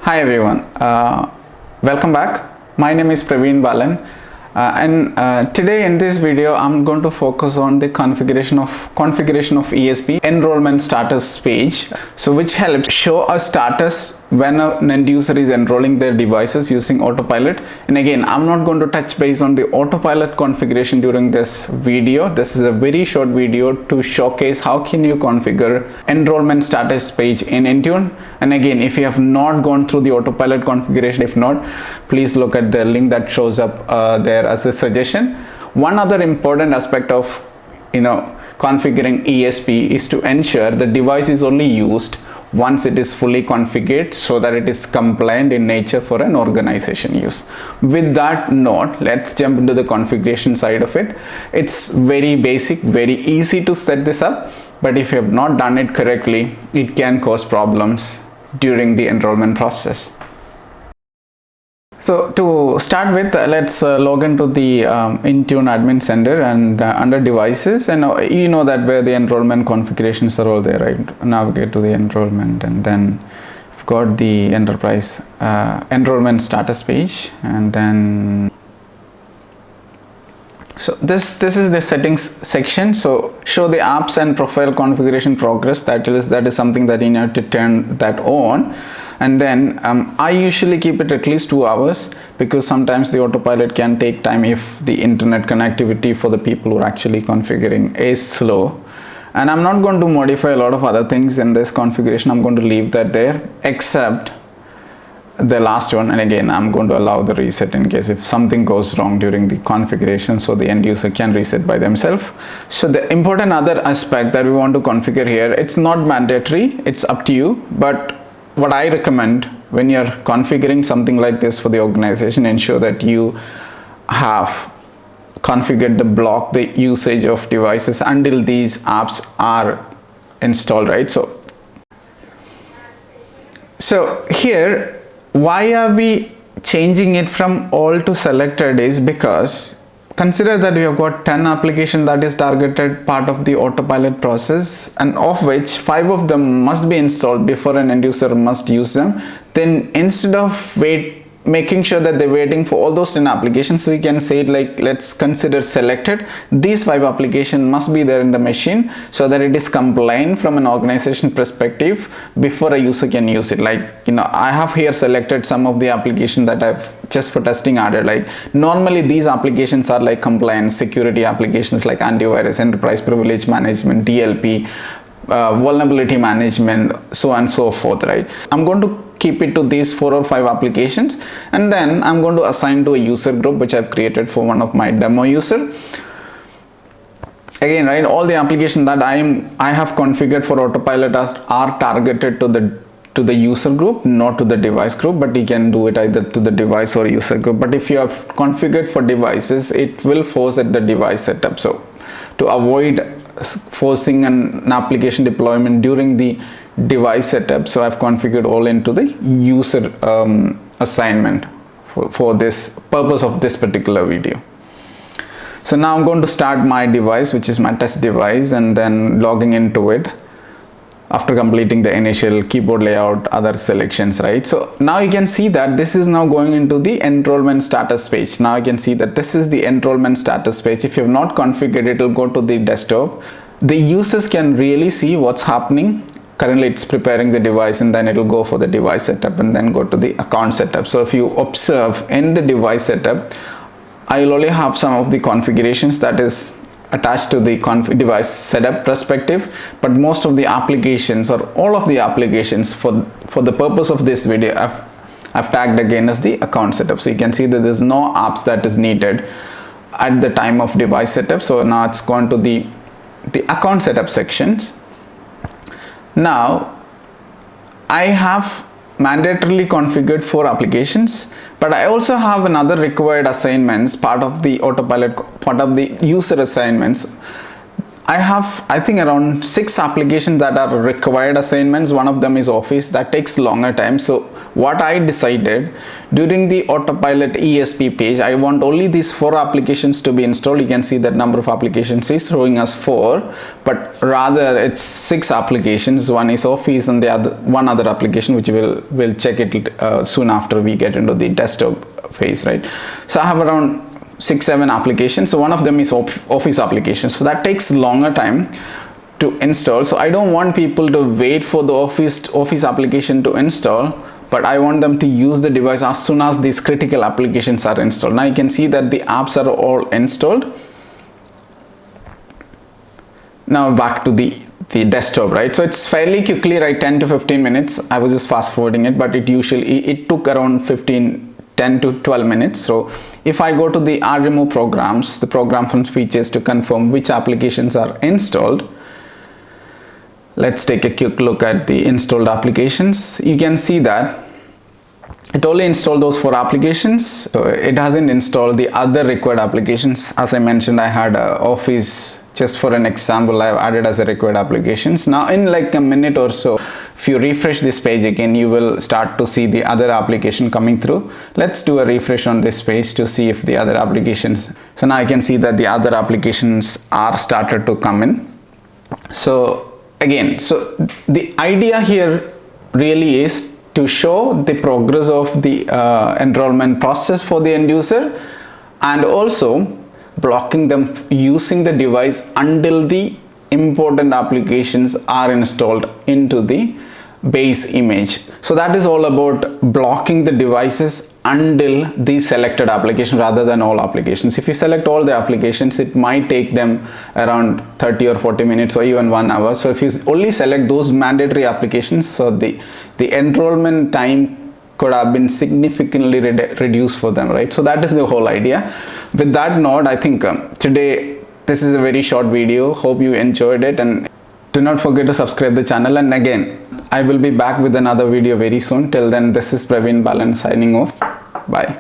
Hi everyone, welcome back. My name is Praveen Balan and today in this video I'm going to focus on the configuration of ESP Enrollment Status Page, so which helps show a status when an end user is enrolling their devices using Autopilot. And again, I'm not going to touch base on the Autopilot configuration during this video. This is a very short video to showcase how can you configure Enrollment Status Page in Intune. And again, if you have not gone through the Autopilot configuration, if not, please look at the link that shows up there as a suggestion. One other important aspect of configuring ESP is to ensure the device is only used once it is fully configured, so that it is compliant in nature for an organization use. With that note, let's jump into the configuration side of it. It's very basic, very easy to set this up, but if you have not done it correctly, it can cause problems during the enrollment process. So to start with, let's log into the Intune admin center and under devices, and you know that where the enrollment configurations are all there, right? Navigate to the enrollment, and then you've got the enterprise enrollment status page, and then so this is the settings section. So show the apps and profile configuration progress. That is something that you need to turn that on. And then I usually keep it at least 2 hours, because sometimes the Autopilot can take time if the internet connectivity for the people who are actually configuring is slow. And I'm not going to modify a lot of other things in this configuration. I'm going to leave that there, except the last one. And again, I'm going to allow the reset in case if something goes wrong during the configuration, so the end user can reset by themselves. So the important other aspect that we want to configure here, it's not mandatory, it's up to you, but what I recommend when you're configuring something like this for the organization, ensure that you have configured the block the usage of devices until these apps are installed, right? So here, why are we changing it from all to selected is because consider that you have got 10 applications that is targeted part of the Autopilot process, and of which 5 of them must be installed before an end user must use them. Then instead of making sure that they're waiting for all those 10 applications, we can say it like, let's consider selected. These 5 applications must be there in the machine so that it is compliant from an organization perspective before a user can use it. Like, I have here selected some of the applications that I've just for testing added. Like normally these applications are like compliance security applications like antivirus, enterprise privilege management, DLP, vulnerability management, so on and so forth, right? I'm going to keep it to these 4 or 5 applications, and then I'm going to assign to a user group which I've created for one of my demo user. Again, right, all the applications that I have configured for Autopilot are targeted to the user group, not to the device group, but you can do it either to the device or user group. But if you have configured for devices, it will force at the device setup. So to avoid forcing an application deployment during the device setup, so I've configured all into the user assignment for this purpose of this particular video. So now I'm going to start my device, which is my test device, and then logging into it after completing the initial keyboard layout, other selections, right? So now you can see that this is now going into the enrollment status page. Now you can see that this is the enrollment status page. If you have not configured it, will go to the desktop. The users can really see what's happening. Currently it's preparing the device, and then it will go for the device setup and then go to the account setup. So if you observe in the device setup, I will only have some of the configurations that is attached to the device setup perspective, but most of the applications or all of the applications for the purpose of this video I've tagged again as the account setup. So you can see that there's no apps that is needed at the time of device setup. So now it's gone to the account setup sections. Now I have mandatorily configured 4 applications, but I also have another required assignments, part of the Autopilot, part of the user assignments. I have, I think, around 6 applications that are required assignments. One of them is Office, that takes longer time. So what I decided during the Autopilot ESP page, I want only these 4 applications to be installed. You can see that number of applications is showing us 4, but rather it's 6 applications. One is Office and the other one other application, which we'll check it soon after we get into the desktop phase, right? So I have around 6-7 applications. So one of them is Office application, so that takes longer time to install. So I don't want people to wait for the office application to install, but I want them to use the device as soon as these critical applications are installed. Now you can see that the apps are all installed. Now back to the desktop, right? So it's fairly quickly, right? 10 to 15 minutes. I was just fast forwarding it, but it took around 10 to 12 minutes. So if I go to the add remove programs, the program from features to confirm which applications are installed, let's take a quick look at the installed applications. You can see that it only installed those 4 applications. So it hasn't installed the other required applications. As I mentioned, I had Office, just for an example, I've added as a required applications. Now in like a minute or so, if you refresh this page again, you will start to see the other application coming through. Let's do a refresh on this page to see if the other applications. So now I can see that the other applications are started to come in. So again, so the idea here really is to show the progress of the enrollment process for the end user, and also blocking them using the device until the important applications are installed into the base image. So that is all about blocking the devices until the selected application rather than all applications. If you select all the applications, it might take them around 30 or 40 minutes or even 1 hour. So if you only select those mandatory applications, so the enrollment time could have been significantly reduced for them, right? So that is the whole idea. With that note, I think today this is a very short video. Hope you enjoyed it, and do not forget to subscribe the channel. And again, I will be back with another video very soon. Till then, this is Praveen Balan signing off. Bye.